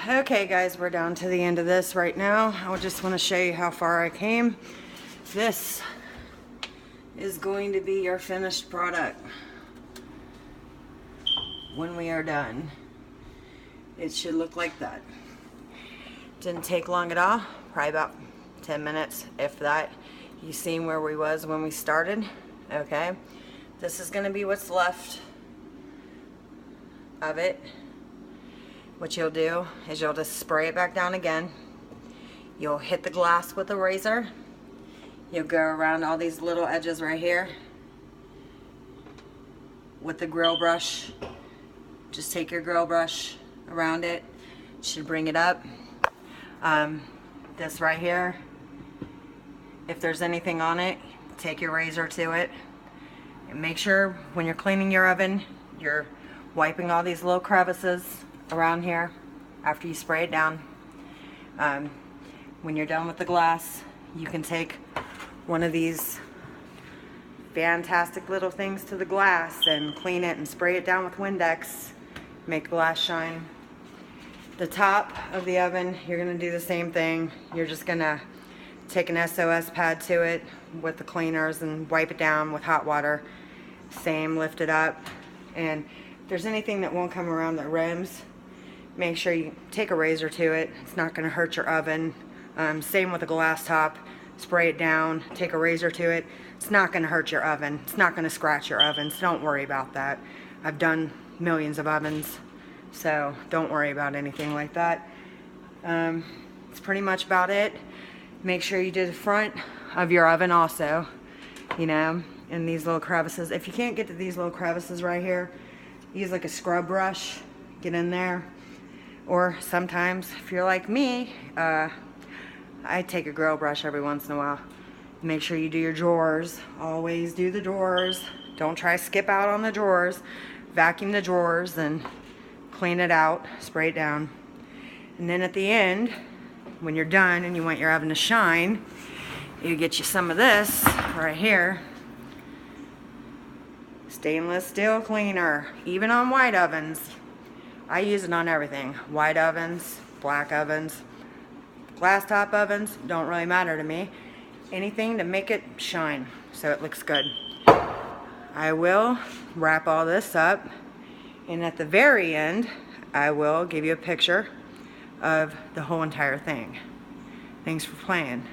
Okay guys, we're down to the end of this right now. I just want to show you how far I came. This is going to be your finished product when we are done. It should look like that. Didn't take long at all, probably about 10 minutes, if that. You seen where we was when we started, okay? This is gonna be what's left of it. What you'll do is you'll just spray it back down again. You'll hit the glass with a razor. You'll go around all these little edges right here with the grill brush. Just take your grill brush around it. It should bring it up. This right here, if there's anything on it, take your razor to it. And make sure when you're cleaning your oven, you're wiping all these little crevices around here after you spray it down. When you're done with the glass, you can take one of these fantastic little things to the glass and clean it and spray it down with Windex. Make glass shine. The top of the oven, you're gonna do the same thing. You're just gonna take an SOS pad to it with the cleaners and wipe it down with hot water. Same, lift it up. And if there's anything that won't come around the rims, make sure you take a razor to it. It's not going to hurt your oven. Same with a glass top. Spray it down, take a razor to it. It's not going to hurt your oven. It's not going to scratch your oven, so don't worry about that. I've done millions of ovens, so don't worry about anything like that. It's pretty much about it. Make sure you do the front of your oven also, you know, in these little crevices. If you can't get to these little crevices right here, use like a scrub brush, get in there. Or sometimes, if you're like me, I take a grill brush every once in a while. Make sure you do your drawers. Always do the drawers. Don't try to skip out on the drawers. Vacuum the drawers and clean it out, spray it down. And then at the end, when you're done and you want your oven to shine, you get you some of this right here. Stainless steel cleaner, even on white ovens. I use it on everything. White ovens, black ovens, glass top ovens, don't really matter to me. Anything to make it shine so it looks good. I will wrap all this up, and at the very end, I will give you a picture of the whole entire thing. Thanks for playing.